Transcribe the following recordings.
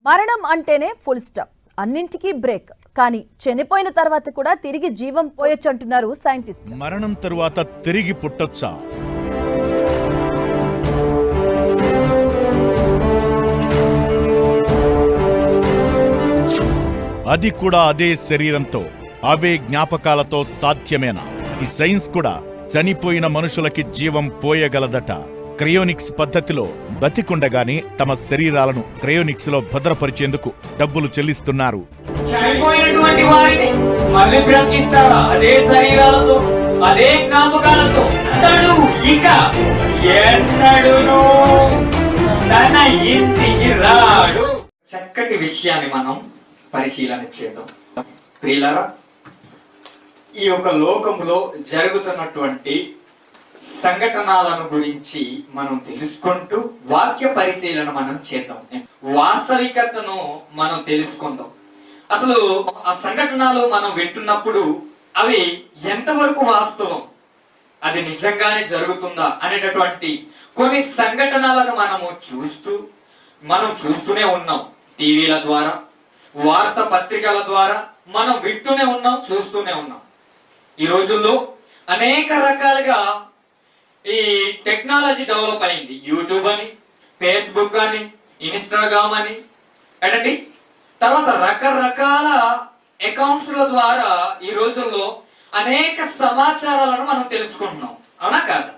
మరణం అంటేనే full stop, అన్నింటికీ బ్రేక్. కానీ చనిపోయిన తర్వాత కూడా తిరిగి జీవం పోయొచ్చంటున్నారు సైంటిస్ట్. మరణం తరువాత తిరిగి పుట్టొచ్చా? అది కూడా అదే శరీరంతో, అవే జ్ఞాపకాలతో సాధ్యమేనా? ఈ సైన్స్ కూడా చనిపోయిన మనుషులకి జీవం పోయగలదట. క్రయోనిక్స్ పద్ధతిలో బతికుండగానే తమ శరీరాలను క్రయోనిక్స్ లో భద్రపరిచేందుకు డబ్బులు చెల్లిస్తున్నారు. చనిపోయినటువంటి వారిని మళ్ళీ బ్రతికిస్తారా? అదే శరీరాలతో, అదే జ్ఞాపకాలతో. అతడు ఇక ఎన్నడూను తన ఇంటికి రాడు. చక్కటి విషయాన్ని మనం పరిశీలన చేద్దాం. ప్రియులారా, ఈ యొక్క లోకంలో జరుగుతున్నటువంటి సంఘటనలను గురించి మనం తెలుసుకుంటూ వాక్య పరిశీలన మనం చేద్దాం. వాస్తవికతను మనం తెలుసుకుందాం. అసలు ఆ సంఘటనలు మనం వింటున్నప్పుడు అవి ఎంతవరకు వాస్తవం, అది నిజంగానే జరుగుతుందా అనేటటువంటి కొన్ని సంఘటనలను మనం చూస్తూనే ఉన్నాం. టీవీల ద్వారా, వార్తా పత్రికల ద్వారా మనం వింటూనే ఉన్నాం, చూస్తూనే ఉన్నాం. ఈ రోజుల్లో అనేక రకాలుగా ఈ టెక్నాలజీ డెవలప్ అయింది. యూట్యూబ్ అని, ఫేస్బుక్ అని, ఇన్స్టాగ్రామ్ అని ఏంటండి, తర్వాత రకరకాల అకౌంట్స్ల ద్వారా ఈ రోజుల్లో అనేక సమాచారాలను మనం తెలుసుకుంటున్నాం. అవునా కాదా?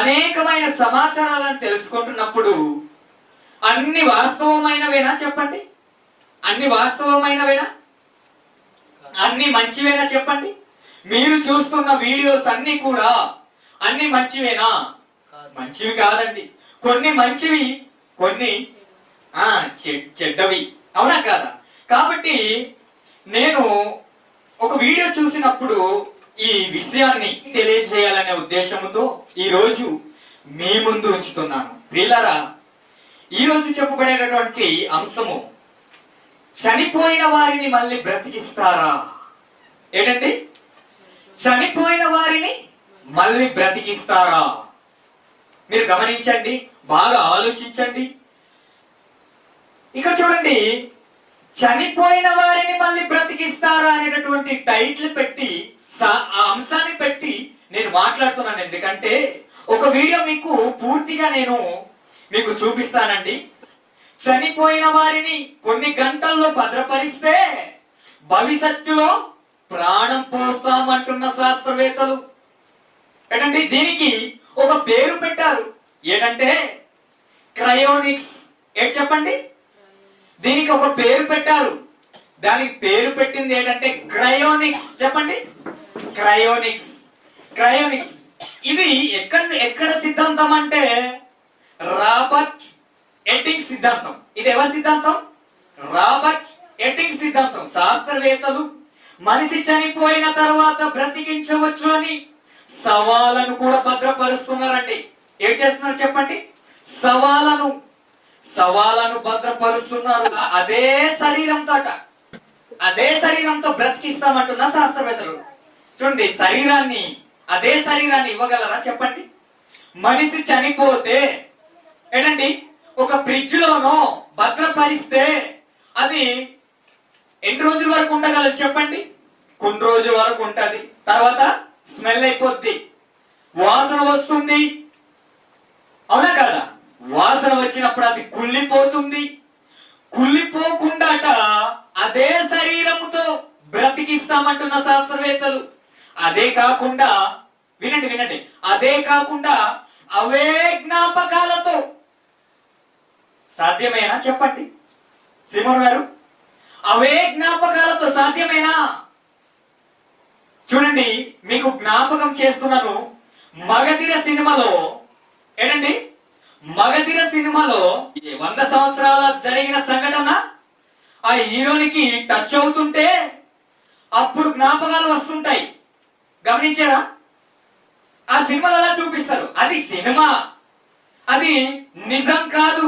అనేకమైన సమాచారాలను తెలుసుకుంటున్నప్పుడు అన్ని వాస్తవమైనవేనా? చెప్పండి. అన్ని వాస్తవమైనవేనా? అన్ని మంచివేనా? చెప్పండి. మీరు చూస్తున్న వీడియోస్ అన్ని కూడా అన్ని మంచివేనా? మంచివి కాదండి. కొన్ని మంచివి, కొన్ని చెడ్డవి. అవునా కాదా? కాబట్టి నేను ఒక వీడియో చూసినప్పుడు ఈ విషయాన్ని తెలియజేయాలనే ఉద్దేశంతో ఈ రోజు మీ ముందు ఉంచుతున్నాను. ప్రియులారా, ఈ రోజు చెప్పబడేటటువంటి అంశము చనిపోయిన వారిని మళ్ళీ బ్రతికిస్తారా? ఏంటండి? చనిపోయిన వారిని మళ్ళీ బ్రతికిస్తారా? మీరు గమనించండి, బాగా ఆలోచించండి. ఇక చూడండి, చనిపోయిన వారిని మళ్ళీ బ్రతికిస్తారా అనేటటువంటి టైటిల్ పెట్టి ఆ అంశాన్ని పెట్టి నేను మాట్లాడుతున్నాను. ఎందుకంటే ఒక వీడియో మీకు పూర్తిగా నేను మీకు చూపిస్తానండి. చనిపోయిన వారిని కొన్ని గంటల్లో భద్రపరిస్తే భవిష్యత్తులో ప్రాణం పోస్తామంటున్న శాస్త్రవేత్తలు ఏంటంటే దీనికి ఒక పేరు పెట్టారు. ఏంటంటే క్రయోనిక్స్. ఏంటి చెప్పండి? దీనికి ఒక పేరు పెట్టారు. దానికి పేరు పెట్టింది ఏంటంటే క్రయోనిక్స్. చెప్పండి. క్రయోనిక్స్. క్రయోనిక్స్ ఇది ఎక్కడ సిద్ధాంతం అంటే రాబర్ట్ ఎటింగ్ సిద్ధాంతం. ఇది ఎవరి సిద్ధాంతం? రాబర్ట్ ఎటింగ్ సిద్ధాంతం. శాస్త్రవేత్తలు మనిషి చనిపోయిన తర్వాత బ్రతికించవచ్చు అని సవాలను కూడా భద్రపరుస్తున్నారండి. ఏం చేస్తున్నారు చెప్పండి? సవాలను భద్రపరుస్తున్నారు. అదే శరీరంతో బ్రతికిస్తామంటున్న శాస్త్రవేత్తలు. చూడండి, అదే శరీరాన్ని ఇవ్వగలరా? చెప్పండి. మనిషి చనిపోతే ఏంటండి ఒక ఫ్రిడ్జ్ లోనో భద్రపరిస్తే అది ఎన్ని రోజుల వరకు ఉండగలదు? చెప్పండి. కొన్ని రోజుల వరకు ఉంటది. తర్వాత స్మెల్ అయిపోద్ది, వాసన వస్తుంది. అవునా కదా? వాసన వచ్చినప్పుడు అది కుళ్ళిపోతుంది. కుళ్ళిపోకుండా అదే శరీరముతో బ్రతికిస్తామంటున్న శాస్త్రవేత్తలు. అదే కాకుండా వినండి, అదే కాకుండా అవే జ్ఞాపకాలతో సాధ్యమేనా? చెప్పండి శ్రీమోహన్ గారు, అవే జ్ఞాపకాలతో సాధ్యమేనా? చూడండి, మీకు జ్ఞాపకం చేస్తున్నాను. మగధీర సినిమాలో ఏంటండి, మగధీర సినిమాలో 100 సంవత్సరాల జరిగిన సంఘటన ఆ హీరోనికి టచ్ అవుతుంటే అప్పుడు జ్ఞాపకాలు వస్తుంటాయి. గమనించారా? ఆ సినిమాలో అలా చూపిస్తారు. అది సినిమా, అది నిజం కాదు.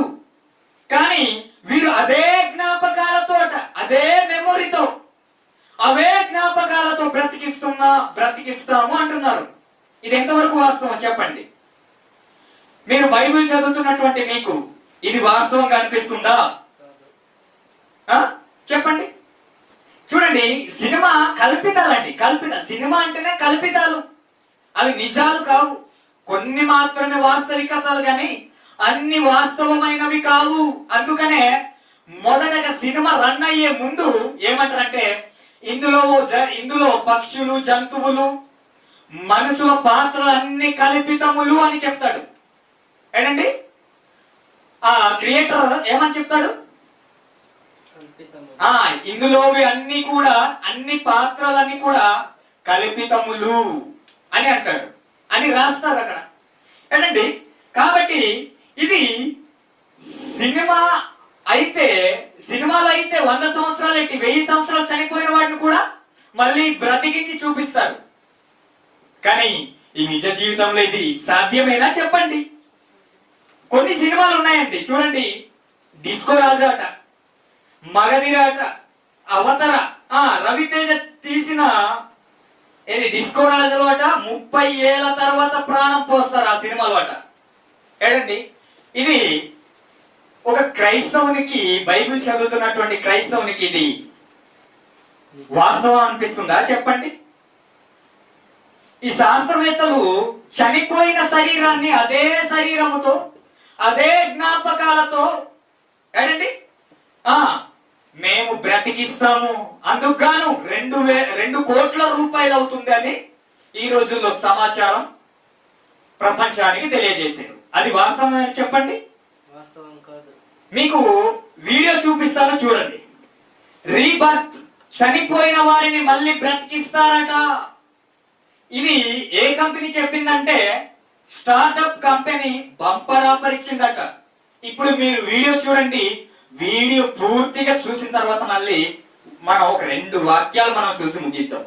కానీ వీరు అదే జ్ఞాపకాలతో, అదే మెమొరీతో, అవే జ్ఞాపకాలతో బ్రతికిస్తాము అంటున్నారు. ఇది ఎంతవరకు వాస్తవం చెప్పండి? మీరు బైబిల్ చదువుతున్నటువంటి మీకు ఇది వాస్తవంగా అనిపిస్తుందా? సినిమా అంటేనే కల్పితాలు, అవి నిజాలు కావు. కొన్ని మాత్రమే వాస్తవికతలు కానీ అన్ని వాస్తవమైనవి కావు. అందుకనే మొదటగా సినిమా రన్ అయ్యే ముందు ఏమంటారంటే ఇందులో పక్షులు, జంతువులు, మనుషుల పాత్రలు అన్ని కల్పితములు అని చెప్తాడు. ఏంటండి ఆ క్రియేటర్ ఏమని చెప్తాడు? ఇందులోవి అన్ని కూడా, అన్ని పాత్రలన్నీ కూడా కల్పితములు అని అంటాడు, అని రాస్తారు అక్కడ. ఏంటండి కాబట్టి ఇది సినిమాలో అయితే 100 సంవత్సరాలు ఏంటి, 1000 సంవత్సరాలు చనిపోయిన వాడిని కూడా మళ్ళీ బ్రతికించి చూపిస్తారు. కానీ ఈ నిజ జీవితంలో ఇది సాధ్యమేనా చెప్పండి? కొన్ని సినిమాలు ఉన్నాయండి చూడండి, డిస్కో రాజు అట, మగధీర అట, అవతర, రవితేజ తీసిన డిస్కో రాజులు అట 30 ఏళ్ల తర్వాత ప్రాణం పోస్తారు ఆ సినిమాలో అట. ఏంటండి ఇది ఒక క్రైస్తవునికి, బైబిల్ చదువుతున్నటువంటి క్రైస్తవునికి ఇది వాస్తవం అనిపిస్తుందా చెప్పండి? ఈ శాస్త్రవేత్తలు చనిపోయిన శరీరాన్ని అదే శరీరముతో, అదే జ్ఞాపకాలతో ఏంటండి మేము బ్రతికిస్తాము, అందుకు గాను 2 కోట్ల రూపాయలు అవుతుంది అని ఈ రోజుల్లో సమాచారం ప్రపంచానికి తెలియజేశారు. అది వాస్తవమే చెప్పండి? వాస్తవం కాదు. మీకు వీడియో చూపిస్తాను చూడండి. రీబర్త్, చనిపోయిన వారిని మళ్ళీ బ్రతికిస్తారట. ఇది ఏ కంపెనీ చెప్పిందంటే స్టార్టప్ కంపెనీ బంపర్ ఆఫర్ ఇచ్చిందట. ఇప్పుడు మీరు వీడియో చూడండి. వీడియో పూర్తిగా చూసిన తర్వాత మళ్ళీ మనం ఒక 2 వాక్యాలు మనం చూసి ముగిద్దాం.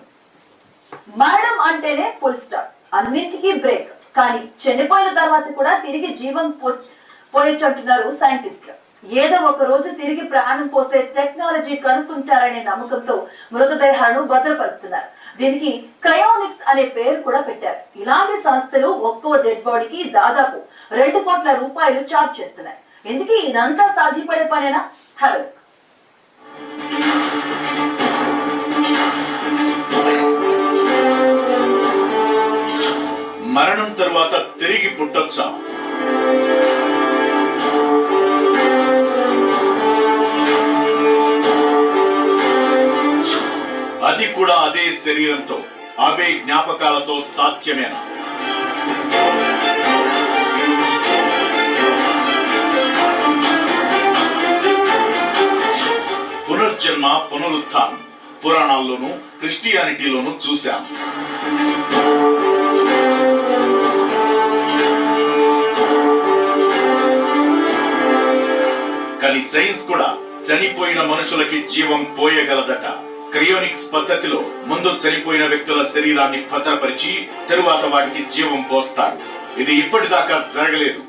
మరణం అంటేనే ఫుల్ స్టాప్, అన్నింటికీ బ్రేక్, కానీ చనిపోయిన తర్వాత కూడా తిరిగి జీవం పోయొచ్చంటున్నారు సైంటిస్టులు. ఏదో ఒక రోజు తిరిగి ప్రాణం పోసే టెక్నాలజీ కనుక్కుంటారనే నమ్మకంతో మృతదేహాలను భద్రపరుస్తున్నారు. దీనికి క్రయోనిక్స్ అనే పేరు కూడా పెట్టారు. ఇలాంటి సంస్థలు ఒక్కో డెడ్ బాడీకి దాదాపు 2 కోట్ల రూపాయలు చార్జ్ చేస్తున్నాయి. ఎందుకు ఇదంతా సాధ్యపడే పనేనా? హలో, మరణం తరువాత తిరిగి పుట్టొచ్చా? అది కూడా అదే శరీరంతో, అవే జ్ఞాపకాలతో సాధ్యమేనా? పునర్జన్మ, పునరుత్థానం పురాణాల్లోనూ క్రిస్టియానిటీలోనూ చూశాం. కానీ సైన్స్ కూడా చనిపోయిన మనుషులకి జీవం పోయగలదట. క్రియోనిక్స్ పద్ధతిలో ముందు చనిపోయిన వ్యక్తుల శరీరాన్ని భద్రపరిచి తరువాత వాటికి జీవం పోస్తారు. ఇది ఇప్పటిదాకా జరగలేదు.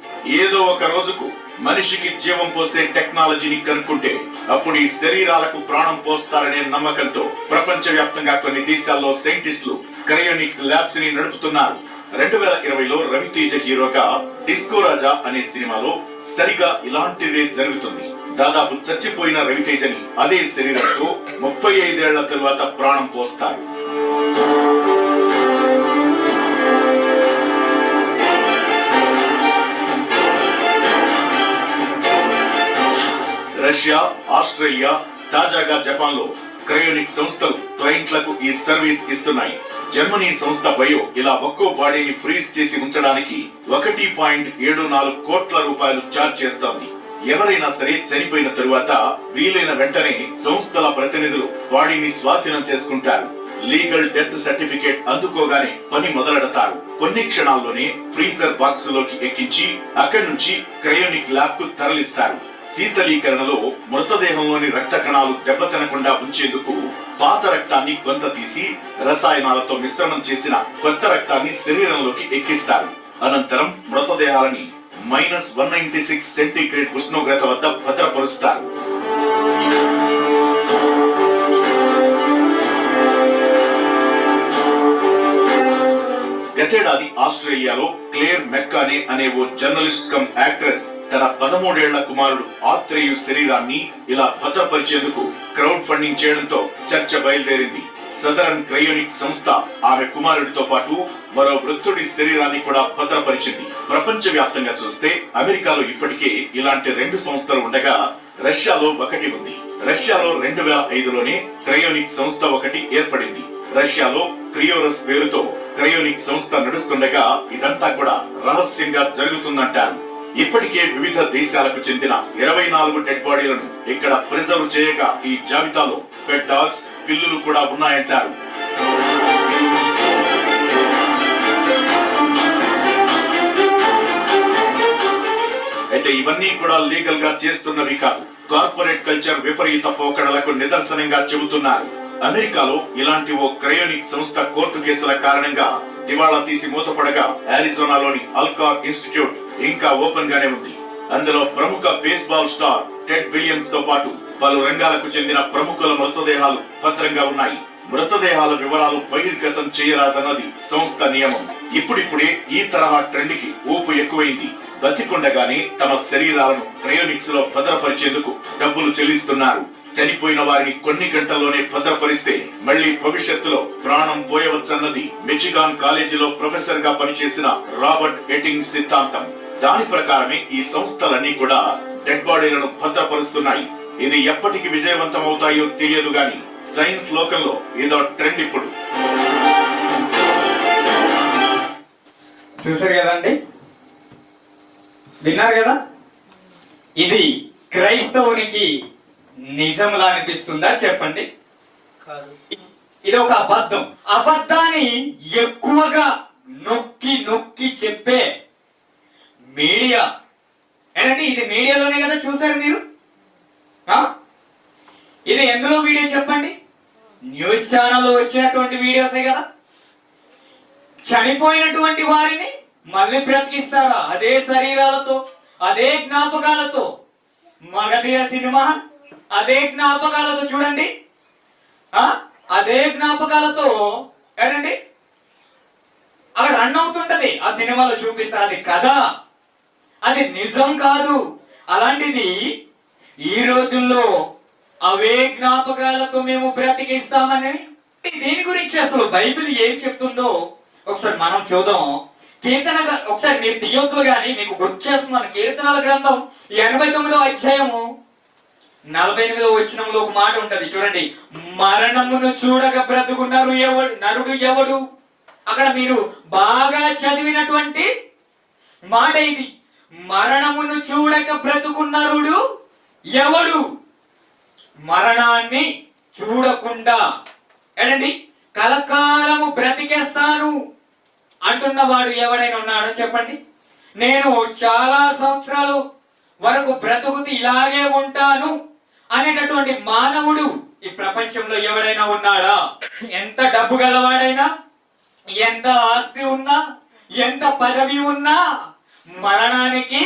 ఏదో ఒక రోజుకు మనిషికి జీవం పోసే టెక్నాలజీని కనుక్కుంటే అప్పుడు ఈ శరీరాలకు ప్రాణం పోస్తారనే నమ్మకంతో ప్రపంచవ్యాప్తంగా కొన్ని దేశాల్లో సైంటిస్టులు క్రయోనిక్స్ ల్యాబ్స్ ని నడుపుతున్నారు. 2020లో రవితేజ హీరోగా డిస్కో రాజా అనే సినిమాలో సరిగా ఇలాంటిదే జరుగుతుంది. దాదాపు చచ్చిపోయిన రవితేజని అదే శరీరంతో 35 ఏళ్ల తరువాత ప్రాణం పోస్తారు. రష్యా, ఆస్ట్రేలియా, తాజాగా జపాన్ లో క్రయోనిక్ సంస్థలు క్లయింట్లకు ఈ సర్వీస్ ఇస్తున్నాయి. జర్మనీ సంస్థ బయో ఇలా ఒక్కో బాడీని ఫ్రీజ్ చేసి ఉంచడానికి 1.74 కోట్ల రూపాయలు ఛార్జ్ చేస్తోంది. ఎవరైనా సరే చనిపోయిన తరువాత వీలైన వెంటనే సంస్థల ప్రతినిధులు బాడీని స్వాధీనం చేసుకుంటారు. లీగల్ డెత్ సర్టిఫికేట్ అందుకోగానే పని మొదలెడతారు. కొన్ని క్షణాల్లోనే ఫ్రీజర్ బాక్స్ లోకి ఎక్కించి అక్కడి నుంచి క్రయోనిక్ ల్యాబ్ కు తరలిస్తారు. శీతలీకరణలో మృతదేహంలోని రక్త కణాలు దెబ్బతినకుండా ఉంచేందుకు పాత రక్తాన్ని కొంత తీసి రసాయనాలతో మిశ్రమం చేసిన కొత్త రక్తాన్ని శరీరంలోకి ఎక్కిస్తారు. అనంతరం మృతదేహాలని -196 సెంటీగ్రేడ్ ఉష్ణోగ్రత వద్ద భద్రపరుస్తారు. గతేడాది ఆస్ట్రేలియాలో క్లేర్ మెక్కానే అనే ఓ జర్నలిస్ట్ కమ్ యాక్ట్రెస్ తన 13 ఏళ్ల కుమారుడు ఆత్రేయు శరీరాన్ని ఇలా భద్రపరిచేందుకు క్రౌడ్ ఫండింగ్ చేయడంతో చర్చ బయలుదేరింది. సదరన్ క్రయోనిక్స్ సంస్థ ఆమె కుమారుడితో పాటు మరో వృద్ధుడి శరీరాన్ని కూడా భద్రపరిచింది. ప్రపంచ వ్యాప్తంగా చూస్తే అమెరికాలో ఇప్పటికే ఇలాంటి 2 సంస్థలు ఉండగా రష్యాలో ఒకటి ఉంది. రష్యాలో 2005లోనే క్రయోనిక్స్ సంస్థ ఒకటి ఏర్పడింది. రష్యాలో క్రియోరస్ పేరుతో క్రయోనిక్స్ సంస్థ నడుస్తుండగా ఇదంతా కూడా రహస్యంగా జరుగుతుందంటారు. ఇప్పటికే వివిధ దేశాలకు చెందిన 24 డెడ్ బాడీలను ఇక్కడ ప్రిజర్వ్ చేయగా ఈ జాబితాలో పెట్ డాగ్స్, పిల్లులు కూడా ఉన్నాయంటారు. అయితే ఇవన్నీ కూడా లీగల్ గా చేస్తున్నవి కాదు. కార్పొరేట్ కల్చర్ విపరీత పోకడలకు నిదర్శనంగా చెబుతున్నారు. అమెరికాలో ఇలాంటి ఓ క్రయోనిక్ సంస్థ కోర్టు కేసుల కారణంగా దివాళా తీసి మూతపడగా అరిజోనాలోని అల్కార్ ఇన్స్టిట్యూట్ ఇంకా ఓపెన్ గానే ఉంది. అందులో ప్రముఖ బేస్బాల్ స్టార్ టెడ్ విలియమ్స్ తో పాటు పలు రంగాలకు చెందిన ప్రముఖుల మృతదేహాలు భద్రంగా ఉన్నాయి. మృతదేహాల వివరాలు బహిర్గతం చేయరాదన్నది సంస్థ నియమం. ఇప్పుడిప్పుడే ఈ తరహా ట్రెండ్ కి ఊపు ఎక్కువైంది. బతికుండగానే తమ శరీరాలను క్రయోనిక్స్ లో భద్రపరిచేందుకు డబ్బులు చెల్లిస్తున్నారు. చనిపోయిన వారిని కొన్ని గంటల్లోనే భద్రపరిస్తే మళ్లీ భవిష్యత్తులో ప్రాణం పోయవచ్చన్నది మిచిగాన్ కాలేజీలో ప్రొఫెసర్ గా పనిచేసిన రాబర్ట్ ఎటింగ్ సిద్ధాంతం. దాని ప్రకారమే ఈ సంస్థలన్నీ కూడా డెడ్ బాడీలను భద్రపరుస్తున్నాయి. ఇది ఎప్పటికి విజయవంతం అవుతాయో తెలియదు గాని సైన్స్ లోకంలో ఇదో ట్రెండ్ ఇప్పుడు. చూసారు కదండి, విన్నారు కదా. ఇది క్రైస్తవునికి నిజంలా అనిపిస్తుందా చెప్పండి? ఇది ఒక అబద్ధం. అబద్ధాన్ని ఎక్కువగా నొక్కి నొక్కి చెప్పే మీడియా ఏంటంటే ఇది మీడియాలోనే కదా చూసారు మీరు. ఇది ఎందులో వీడియో చెప్పండి? న్యూస్ ఛానల్లో వచ్చినటువంటి వీడియోసే కదా. చనిపోయినటువంటి వారిని మళ్ళీ బ్రతికిస్తారా? అదే శరీరాలతో, అదే జ్ఞాపకాలతో. మగధీర సినిమా అదే జ్ఞాపకాలతో చూడండి, అదే జ్ఞాపకాలతో ఏంటండి అక్కడ రన్ అవుతుంటది. ఆ సినిమాలో చూపిస్తారు. అది కథ, అది నిజం కాదు. అలాంటిది ఈ రోజుల్లో అవే జ్ఞాపకాలతో మేము బ్రతికిస్తామని. దీని గురించి అసలు బైబిల్ ఏం చెప్తుందో ఒకసారి మనం చూద్దాం. కీర్తన ఒకసారి మీరు తీయొద్దు గాని మీకు గుర్తు చేస్తున్నాను. కీర్తనల గ్రంథం 89వ అధ్యాయము 48వ వచనంలో ఒక మాట ఉంటది చూడండి. మరణమును చూడక బ్రతుకున్నారు నరుడు ఎవడు? అక్కడ మీరు బాగా చదివినటువంటి మాట ఇది. మరణమును చూడక బ్రతుకున్నరుడు ఎవడు? మరణాన్ని చూడకుండా ఏంటండి కలకాలము బ్రతికేస్తాను అంటున్నవాడు ఎవరైనా ఉన్నాడో చెప్పండి. నేను చాలా సంవత్సరాలు వరకు బ్రతుకుతూ ఇలాగే ఉంటాను అనేటటువంటి మానవుడు ఈ ప్రపంచంలో ఎవరైనా ఉన్నాడా? ఎంత డబ్బు గలవాడైనా, ఎంత ఆస్తి ఉన్నా, ఎంత పదవి ఉన్నా మరణానికి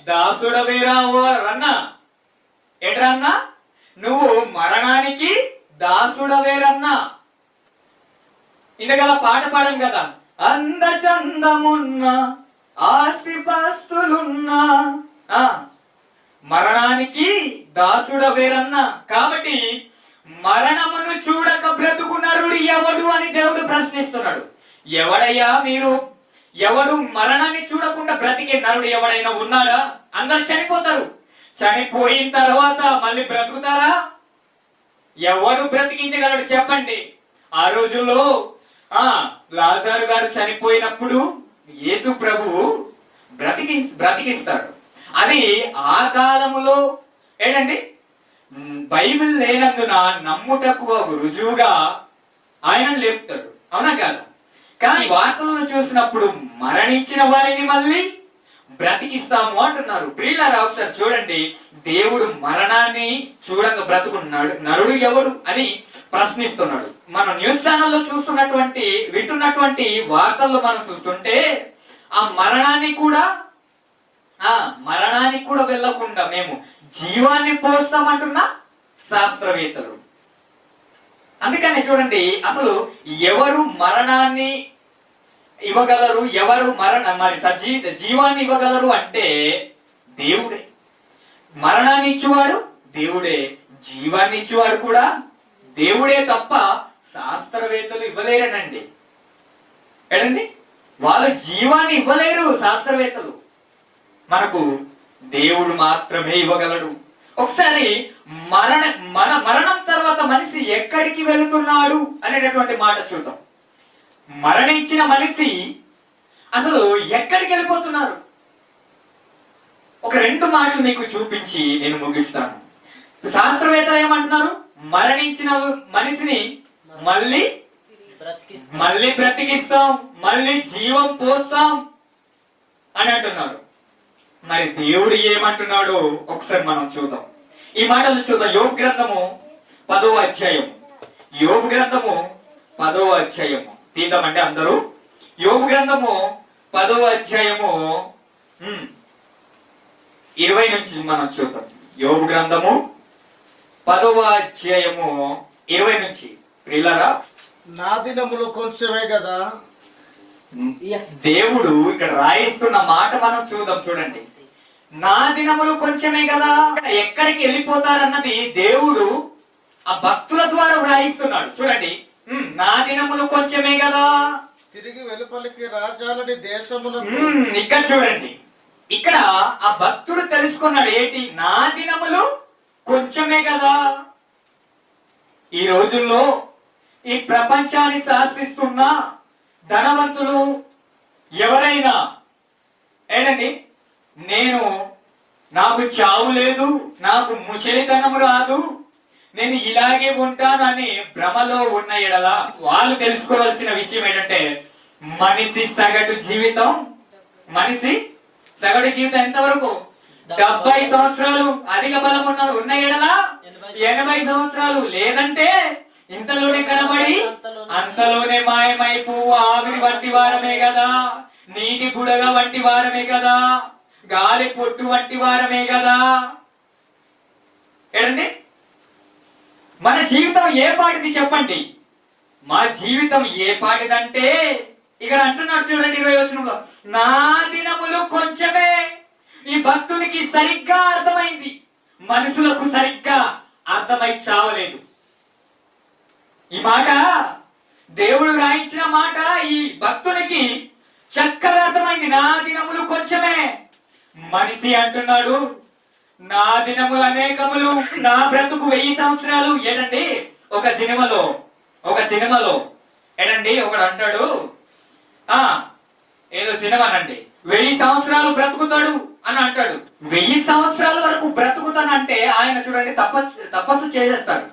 దాసుడవేరా రన్నా. ఎట్రన్నా? నువ్వు మరణానికి దాసుడవేరన్నా. ఇందుకలా పాట పాడం కదా. అందచందమున్నా, ఆస్తి పాస్తులున్నా మరణానికి దాసుడవేరన్నా. కాబట్టి మరణమును చూడక బ్రతుకు నరుడు ఎవడు అని దేవుడు ప్రశ్నిస్తున్నాడు. ఎవడయ్యా మీరు? ఎవడు మరణాన్ని చూడకుండా బ్రతికే నరుడు ఎవడైనా ఉన్నాడా? అందరు చనిపోతారు. చనిపోయిన తర్వాత మళ్ళీ బ్రతుకుతారా? ఎవడు బ్రతికించగలడు చెప్పండి? ఆ రోజుల్లో లాజరు గారు చనిపోయినప్పుడు యేసు ప్రభువు బ్రతికిస్తాడు. అది ఆ కాలములో ఏంటండి బైబిల్ లేనందున నమ్ముటకు రుజువుగా ఆయన లేపుతాడు. అవునా కాదా? కానీ వార్తలను చూసినప్పుడు మరణించిన వారిని మళ్ళీ బ్రతికిస్తాము అంటున్నారు. ప్రియులారా ఒకసారి చూడండి. దేవుడు మరణాన్ని చూడక బ్రతుకున్నాడు నరుడు ఎవడు అని ప్రశ్నిస్తున్నాడు. మనం న్యూస్ ఛానల్లో చూస్తున్నటువంటి వింటున్నటువంటి వార్తల్లో మనం చూస్తుంటే ఆ మరణానికి కూడా వెళ్ళకుండా మేము జీవాన్ని పోస్తామంటున్న శాస్త్రవేత్తలు. అందుకని చూడండి అసలు ఎవరు మరణాన్ని ఇవ్వగలరు, ఎవరు జీవాన్ని ఇవ్వగలరు అంటే దేవుడే. మరణాన్ని ఇచ్చేవాడు దేవుడే, జీవాన్ని ఇచ్చేవాడు కూడా దేవుడే తప్ప శాస్త్రవేత్తలు ఇవ్వలేరనండి. ఏడండి, వాళ్ళ జీవాన్ని ఇవ్వలేరు శాస్త్రవేత్తలు. మనకు దేవుడు మాత్రమే ఇవ్వగలడు. ఒకసారి మరణం తర్వాత మనిషి ఎక్కడికి వెళుతున్నాడు అనేటటువంటి మాట చూద్దాం. మరణించిన మనిషి అసలు ఎక్కడికి వెళ్ళిపోతున్నారు? ఒక 2 మాటలు మీకు చూపించి నేను ముగిస్తాను. శాస్త్రవేత్తలు ఏమంటున్నారు? మరణించిన మనిషిని మళ్ళీ బ్రతికిస్తాం, మళ్ళీ జీవం పోస్తాం అని అంటున్నారు. మరి దేవుడు ఏమంటున్నాడో ఒకసారి మనం చూద్దాం. ఈ మాటలు చూద్దాం. యోబు గ్రంథము 10వ అధ్యాయము. యోబు గ్రంథము 10వ అధ్యాయము తీద్దామండి అందరూ. యోబు గ్రంథము 10వ అధ్యాయము 20 నుంచి మనం చూద్దాం. యోబు గ్రంథము 10వ అధ్యాయము 20 నుంచి. ప్రియులారా, నా దినములు కొంచెమే కదా. దేవుడు ఇక్కడ రాయిస్తున్న మాట మనం చూద్దాం. చూడండి, నా దినములు కొంచెమే కదా. ఎక్కడికి వెళ్ళిపోతారన్నది దేవుడు ఆ భక్తుల ద్వారా వ్రాయిస్తున్నాడు. చూడండి, నా దినములు కొంచెమే కదా, తిరిగి వెలుపలికి రాజాలని దేశమున. ఇక్కడ చూడండి, ఇక్కడ ఆ భక్తుడు తెలుసుకున్నాడు ఏంటి? నా దినములు కొంచెమే కదా. ఈ రోజుల్లో ఈ ప్రపంచాన్ని శాసిస్తున్న ధనవంతులు ఎవరైనా ఏంటండి, నాకు చావు లేదు, నాకు ముసలితనం రాదు, నేను ఇలాగే ఉంటాను అని భ్రమలో ఉన్న ఎడల వాళ్ళు తెలుసుకోవాల్సిన విషయం ఏంటంటే, మనిషి సగటు జీవితం ఎంతవరకు? 70 సంవత్సరాలు అధిక బలం ఉన్న ఎడల 80 సంవత్సరాలు, లేదంటే ఇంతలోనే కనబడి అంతలోనే మాయమైపు ఆవిరి వంటి వారమే కదా, నీటి బుడగ వంటి వారమే కదా, గాలి పొట్టు వంటి వారమే కదా. ఏంటండి, మన జీవితం ఏ పాటిది చెప్పండి? మా జీవితం ఏ పాటిదంటే ఇక్కడ అంటున్నాడు చూడండి 20వ వచనంలో, నా దినములు కొంచెమే. ఈ భక్తునికి సరిగ్గా అర్థమైంది, మనుషులకు సరిగ్గా అర్థమై చావలేదు. ఈ మాట దేవుడు రాయించిన మాట ఈ భక్తునికి చక్కగా అర్థమైంది. నా దినములు కొంచెమే. మనిషి అంటున్నాడు, నా దినములు అనేకములు, నా బ్రతుకు 1000 సంవత్సరాలు. ఏంటండి, ఒక సినిమాలో ఏంటండి ఒకడు అంటాడు, ఏదో సినిమానండి, 1000 సంవత్సరాలు బ్రతుకుతాడు అని అంటాడు. 1000 సంవత్సరాల వరకు బ్రతుకుతానంటే ఆయన చూడండి తపస్సు చేసేస్తాడు.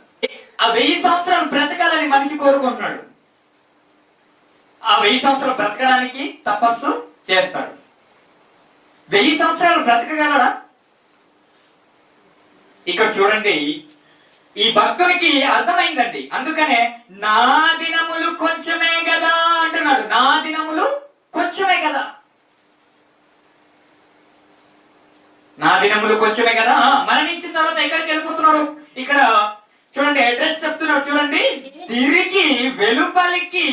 ఆ 1000 సంవత్సరాలు బ్రతకాలని మనిషి కోరుకుంటున్నాడు. ఆ 1000 సంవత్సరాలు బ్రతకడానికి తపస్సు చేస్తాడు. 1000 సంవత్సరాలు బ్రతకగలడా? ఇక్కడ చూడండి, ఈ భక్తునికి అర్థమైందండి. అందుకనే నా దినములు కొంచెమే కదా అంటున్నాడు. నా దినములు కొంచెమే కదా, నా దినములు కొంచెమే కదా. మరణించిన తర్వాత ఎక్కడికి వెళ్ళిపోతున్నాడు? ఇక్కడ చూడండి అడ్రస్ చెప్తున్నాడు. చూడండి, తిరిగి వెలుపలికి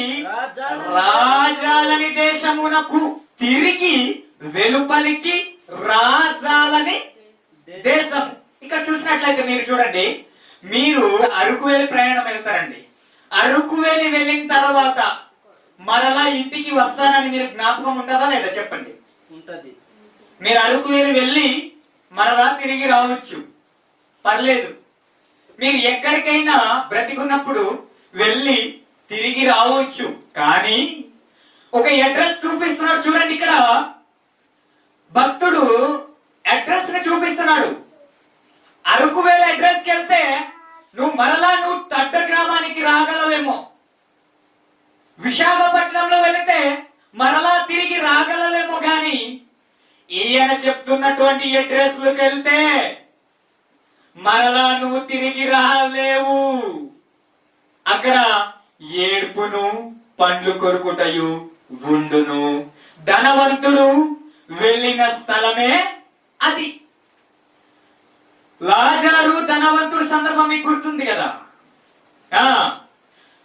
రాజాలని దేశమునకు. తిరిగి వెలుపలికి రాజాలని దేశము. ఇక్కడ చూసినట్లయితే మీరు చూడండి, మీరు అరకు వేలి ప్రయాణం వెళ్తారండి. అరకు వేలి వెళ్ళిన తర్వాత మరలా ఇంటికి వస్తానని మీరు జ్ఞాపకం ఉంటుందా లేదా చెప్పండి? ఉంటది. మీరు అరకు వేలి వెళ్ళి మరలా తిరిగి రావచ్చు, పర్లేదు. మీరు ఎక్కడికైనా బ్రతికున్నప్పుడు వెళ్ళి తిరిగి రావచ్చు. కానీ ఒక అడ్రస్ చూపిస్తున్నాడు చూడండి. ఇక్కడ భక్తుడు అడ్రస్ ని చూపిస్తున్నాడు. అరకు వేల అడ్రస్కి వెళ్తే నువ్వు తడ్డ గ్రామానికి రాగలవేమో, విశాఖపట్నంలో వెళితే మరలా తిరిగి రాగలవేమో, గాని ఈయన చెప్తున్నటువంటి అడ్రస్లకు వెళ్తే మరలా నువ్వు తిరిగి రాలేవు. అక్కడ ఏడ్పును పండ్లు కొరుకుటయు ఉండును. ధనవంతుడు వెళ్ళిన స్థలమే అది. లాజరు ధనవంతుడు సందర్భం మీకు గుర్తుంది కదా.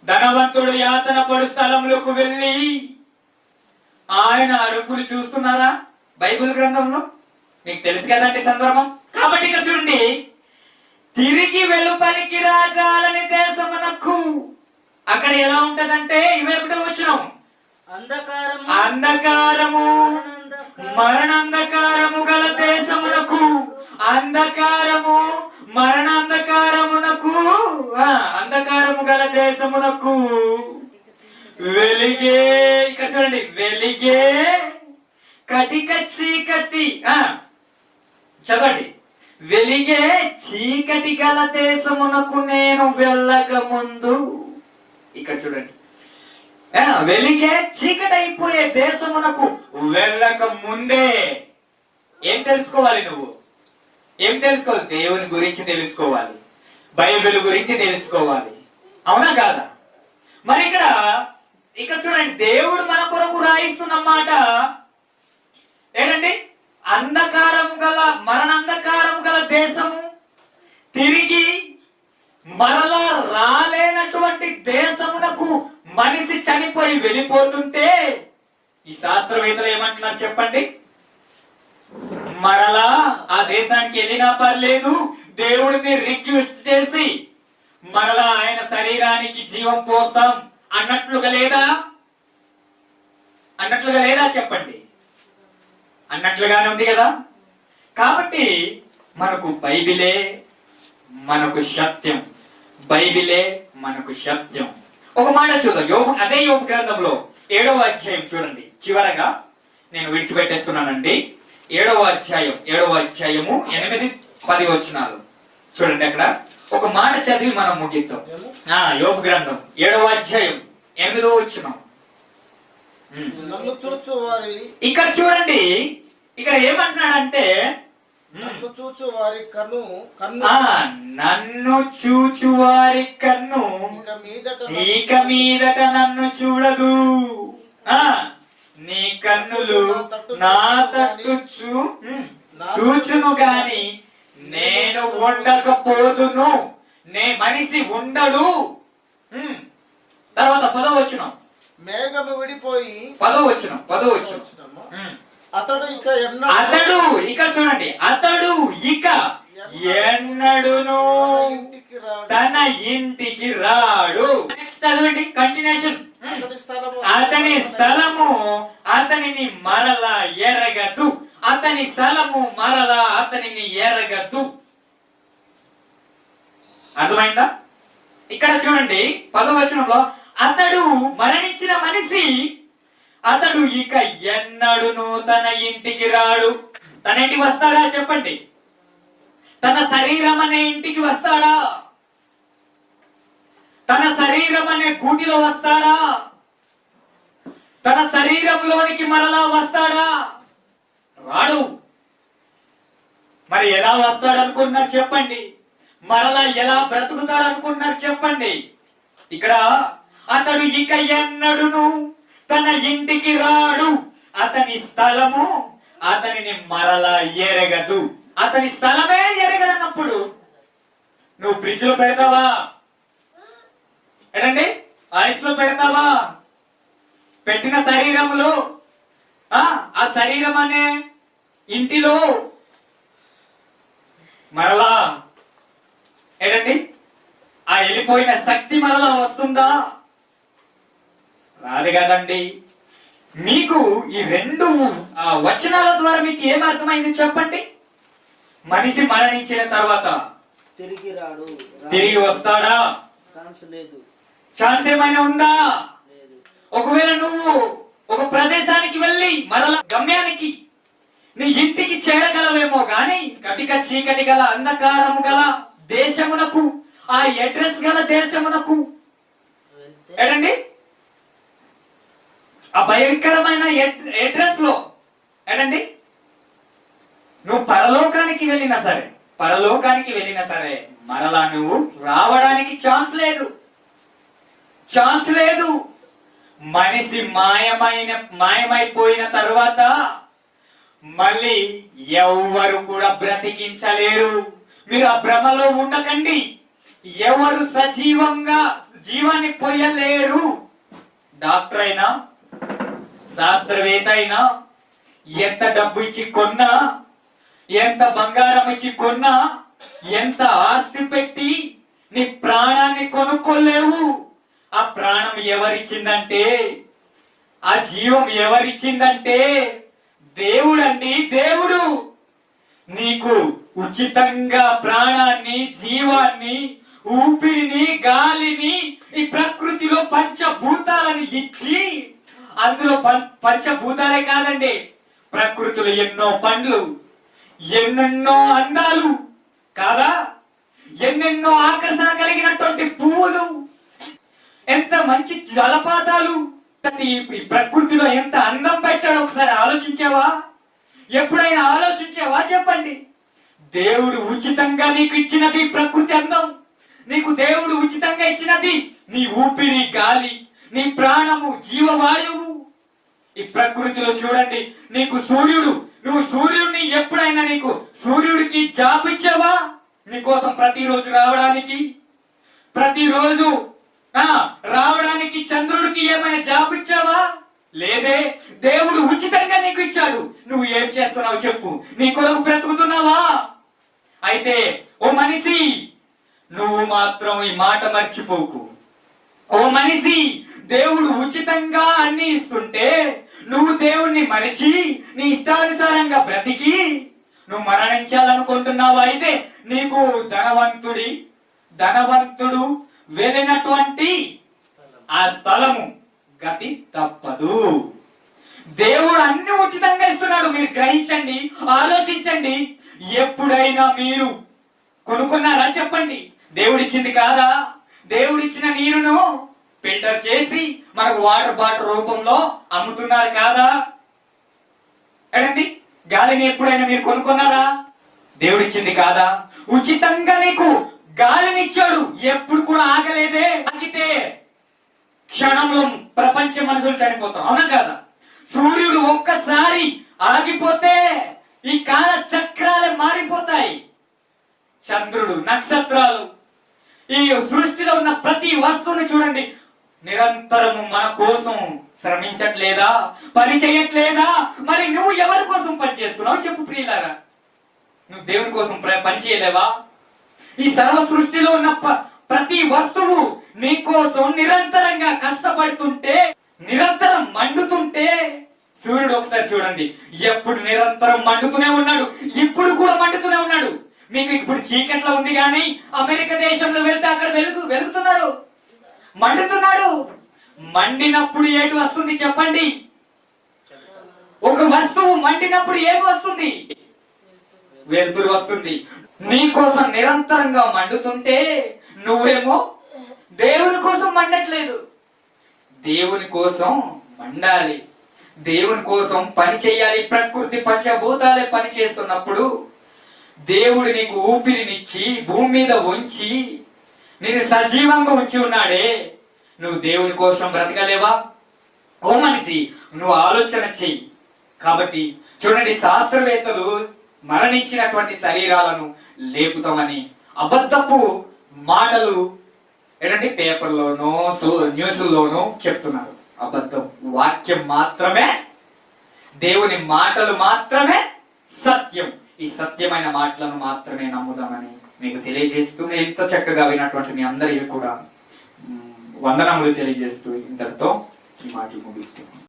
ధనవంతుడు యాతన పడు స్థలంలోకి వెళ్ళి ఆయన అరుపులు చూస్తున్నారా బైబిల్ గ్రంథంలో? మీకు తెలుసు కదండి సందర్భం. కాబట్టి ఇక్కడ చూడండి, తిరిగి వెలుపలికి రాజాలని దేశమునకు. అక్కడ ఎలా ఉంటదంటే 21వ వచనం, అంధకారము అంధకారము మరణాంధకారము గల దేశమునకు, అంధకారము మరణాంధకారమునకు, అంధకారము గల దేశమునకు వెలిగే, ఇక్కడ చూడండి, వెలిగే కటిక చీకటి, చదవండి, వెలిగే చీకటి గల దేశమునకు నేను వెళ్ళక ముందు, ఇక్కడ చూడండి, వెలిగే చీకటి అయిపోయే దేశమునకు వెళ్ళక ముందే ఏం తెలుసుకోవాలి? నువ్వు ఏం తెలుసుకోవాలి? దేవుని గురించి తెలుసుకోవాలి, బైబిల్ గురించి తెలుసుకోవాలి, అవునా కాదా? మరి ఇక్కడ చూడండి, దేవుడు మన కొరకు రాయిస్తున్న మాట ఏంటండి? అంధకారము గల మరణాంధకారము గల దేశము, తిరిగి మరలా రాలేనటువంటి దేశమునకు మనిషి చనిపోయి వెళ్ళిపోతుంటే ఈ శాస్త్రవేత్తలు ఏమంటున్నారు చెప్పండి? మరలా ఆ దేశానికి వెళ్ళినా పర్లేదు, దేవుడిని రిక్వెస్ట్ చేసి మరలా ఆయన శరీరానికి జీవం పోస్తాం అన్నట్లుగా లేదా? అన్నట్లుగా లేదా చెప్పండి? అన్నట్లుగానే ఉంది కదా. కాబట్టి మనకు బైబిలే మనకు సత్యం, బైబిలే మనకు సత్యం. ఒక మాట చూద్దాం, యోబు, అదే యోబు గ్రంథంలో 7వ అధ్యాయం చూడండి. చివరగా నేను విడిచిపెట్టేస్తున్నానండి. 7వ అధ్యాయము 8-10 వచనాలు చూడండి. అక్కడ ఒక మాట చదివి మనం ముగిద్దాం. యోబు గ్రంథం 7వ అధ్యాయం 8వ వచనం. నన్ను చూచు వారి, ఇక్కడ చూడండి, ఇక్కడ ఏమంటున్నాడంటే నన్ను చూచు వారి కన్ను నన్ను చూచు వారి కన్ను ఇక మీదట నన్ను చూడదు, నీ కన్నులు నా తట్టు చూచును గాని నేను ఉండకపోదును. మనిషి ఉండడు. తర్వాత 10వ వచనం, మేఘము విడిపోయి, 10వ వచనం. అతడు ఇక అతడు ఇక చూడండి, అతడు ఇక ఎన్నడును తన ఇంటికి రాడు. నెక్స్ట్ చదవండి, కంటిన్యూషన్. అతని స్థలము అతనిని మరలా ఎరగదు, అతని స్థలము మరలా అతనిని ఎరగదు. అర్థమైందా? ఇక్కడ చూడండి 10వ వచనంలో, అతడు మరణించిన మనిషి, అతడు ఇక ఎన్నడును తన ఇంటికి రాడు. తన ఇంటికి వస్తాడా చెప్పండి? తన శరీరం అనే ఇంటికి వస్తాడా? తన శరీరం అనే గూటిలో వస్తాడా? తన శరీరంలోనికి మరలా వస్తాడా? రాడు. మరి ఎలా వస్తాడు అనుకున్నారు చెప్పండి? మరలా ఎలా బ్రతుకుతాడు అనుకున్నారు చెప్పండి? ఇక్కడ అతడు ఇక ఎన్నడును తన ఇంటికి రాడు, అతని స్థలము అతనిని మరలా ఎరగదు. అతని స్థలమే ఎరగదన్నప్పుడు నువ్వు ఫ్రిడ్జ్ లో పెడతావా? ఏంటండి, ఐస్ లో పెడతావా? పెట్టిన శరీరములో ఆ శరీరం అనే ఇంటిలో మరలా ఏంటండి ఆ వెళ్ళిపోయిన శక్తి మరలా వస్తుందా? రాదు కదండి. మీకు ఈ 2 వచనాల ద్వారా మీకు ఏం అర్థమైంది చెప్పండి? మనిషి మరణించిన తర్వాత తిరిగి రాడు, తిరిగి వస్తాడా? ఛాన్స్ ఏమైనా ఉందా? ఒకవేళ నువ్వు ఒక ప్రదేశానికి వెళ్ళి మరలా గమ్యానికి నీ ఇంటికి చేరగలవేమో గాని కటిక చీకటి గల అంధకారము గల దేశమునకు, ఆ అడ్రస్ గల దేశమునకు ఏంటండి ఆ భయంకరమైన అడ్రస్ లో ఏంటండి నువ్వు పరలోకానికి వెళ్ళినా సరే మరలా నువ్వు రావడానికి ఛాన్స్ లేదు. మనిషి మాయమైపోయిన తర్వాత మళ్ళీ ఎవరు కూడా బ్రతికించలేరు. మీరు ఆ భ్రమలో ఉండకండి. ఎవరు జీవాన్ని పోయలేరు. డాక్టర్ అయినా, శాస్త్రవేత్త అయినా, ఎంత డబ్బు ఇచ్చి కొన్నా, ఎంత బంగారం ఇచ్చి కొన్నా, ఎంత ఆస్తి పెట్టి నీ ప్రాణాన్ని కొనుక్కోలేవు. ఆ ఎవరిచ్చిందంటే, ఆ జీవం ఎవరిచ్చిందంటే దేవుడండి. దేవుడు నీకు ఉచితంగా ప్రాణాన్ని, జీవాన్ని, ఊపిరిని, గాలిని, ఈ ప్రకృతిలో పంచభూతాలను ఇచ్చి, అందులో పంచభూతాలే కాదండి, ప్రకృతిలో ఎన్నో పండ్లు, ఎన్నెన్నో అందాలు కాదా, ఎన్నెన్నో ఆకర్షణ కలిగినటువంటి పువ్వులు, ఎంత మంచి జలపాతాలు, ఈ ప్రకృతిలో ఎంత అందం పెట్టాడు ఒకసారి ఆలోచించావా? ఎప్పుడైనా ఆలోచించావా చెప్పండి? దేవుడు ఉచితంగా నీకు ఇచ్చినది ప్రకృతి అందం. నీకు దేవుడు ఉచితంగా ఇచ్చినది నీ ఊపిరి, గాలి, నీ ప్రాణము, జీవవాయువు. ఈ ప్రకృతిలో చూడండి, నీకు సూర్యుడు, నువ్వు సూర్యుడిని ఎప్పుడైనా నీకు సూర్యుడికి జాబ్ ఇచ్చావా? నీకోసం ప్రతిరోజు రావడానికి, ప్రతిరోజు రావడానికి చంద్రుడికి ఏమైనా జాబ్ ఇచ్చావా? లేదే. దేవుడు ఉచితంగా నీకు ఇచ్చాడు. నువ్వు ఏం చేస్తున్నావు చెప్పు? నీ కొరకు బ్రతుకుతున్నావా? అయితే ఓ మనిషి, నువ్వు మాత్రం ఈ మాట మర్చిపోకు. ఓ మనిషి, దేవుడు ఉచితంగా అన్ని ఇస్తుంటే నువ్వు దేవుణ్ణి మరిచి నీ ఇష్టానుసారంగా బ్రతికి నువ్వు మరణించాలనుకుంటున్నావు. అయితే నీకు ధనవంతుడు వెళ్ళినటువంటి ఆ స్థలము గతి తప్పదు. దేవుడు అన్ని ఉచితంగా ఇస్తున్నాడు. మీరు గ్రహించండి, ఆలోచించండి. ఎప్పుడైనా మీరు కొనుక్కున్నారా చెప్పండి? దేవుడిచ్చింది కాదా? దేవుడిచ్చిన నీరును ఫిల్టర్ చేసి మనకు వాటర్ బాటిల్ రూపంలో అమ్ముతున్నారు కాదా? ఏంటండి, గాలిని ఎప్పుడైనా మీరు కొనుక్కున్నారా? దేవుడిచ్చింది కాదా? ఉచితంగా నీకు గాలిని ఇచ్చాడు. ఎప్పుడు కూడా ఆగలేదే. ఆగితే క్షణంలో ప్రపంచ మనుషులు చనిపోతాం, అవునా కాదా? సూర్యుడు ఒక్కసారి ఆగిపోతే ఈ కాల చక్రాలే మారిపోతాయి. చంద్రుడు, నక్షత్రాలు, ఈ సృష్టిలో ఉన్న ప్రతి వస్తువుని చూడండి, నిరంతరము మన కోసం శ్రమించట్లేదా? పని చేయట్లేదా? మరి నువ్వు ఎవరి కోసం పని చేస్తున్నావు చెప్పు ప్రియులారా? నువ్వు దేవుని కోసం పని చేయలేవా? ఈ సర్వ సృష్టిలో ఉన్న ప్రతి వస్తువు నీ కోసం నిరంతరంగా కష్టపడుతుంటే, నిరంతరం మండుతుంటే, సూర్యుడు ఒకసారి చూడండి, ఎప్పుడు నిరంతరం మండుతూనే ఉన్నాడు, ఇప్పుడు కూడా మండుతూనే ఉన్నాడు. మీకు ఇప్పుడు చీకట్లో ఉంది కానీ అమెరికా దేశంలో వెళ్తే అక్కడ వెలుగుతున్నారు, మండుతున్నాడు. మండినప్పుడు ఏటి వస్తుంది చెప్పండి? ఒక వస్తువు మండినప్పుడు ఏమి వస్తుంది? వెలుతురు వస్తుంది. నీ కోసం నిరంతరంగా మండుతుంటే నువ్వేమో దేవుని కోసం మండట్లేదు. దేవుని కోసం మండాలి, దేవుని కోసం పని చేయాలి. ప్రకృతి పంచభూతాలే పని చేస్తున్నప్పుడు దేవుడు నీకు ఊపిరినిచ్చి భూమి మీద ఉంచి నేను సజీవంగా ఉంచి ఉన్నాడే, నువ్వు దేవుని కోసం బ్రతకలేవా? ఓ మనిషి, నువ్వు ఆలోచన చెయ్యి. కాబట్టి చూడండి, శాస్త్రవేత్తలు మరణించినటువంటి శరీరాలను లేపుతామని అబద్ధపు మాటలు ఏంటంటే పేపర్లోనూ న్యూస్లోనూ చెప్తున్నారు. అబద్ధం. వాక్యం మాత్రమే, దేవుని మాటలు మాత్రమే సత్యం. ఈ సత్యమైన మాటలను మాత్రమే నమ్ముదామని మీకు తెలియజేస్తూ, ఎంతో చక్కగా విన్నటువంటి మీ అందరికీ కూడా వందనములు తెలియజేస్తూ ఇంతటితో ఈ మాటలు ముగిస్తున్నాను.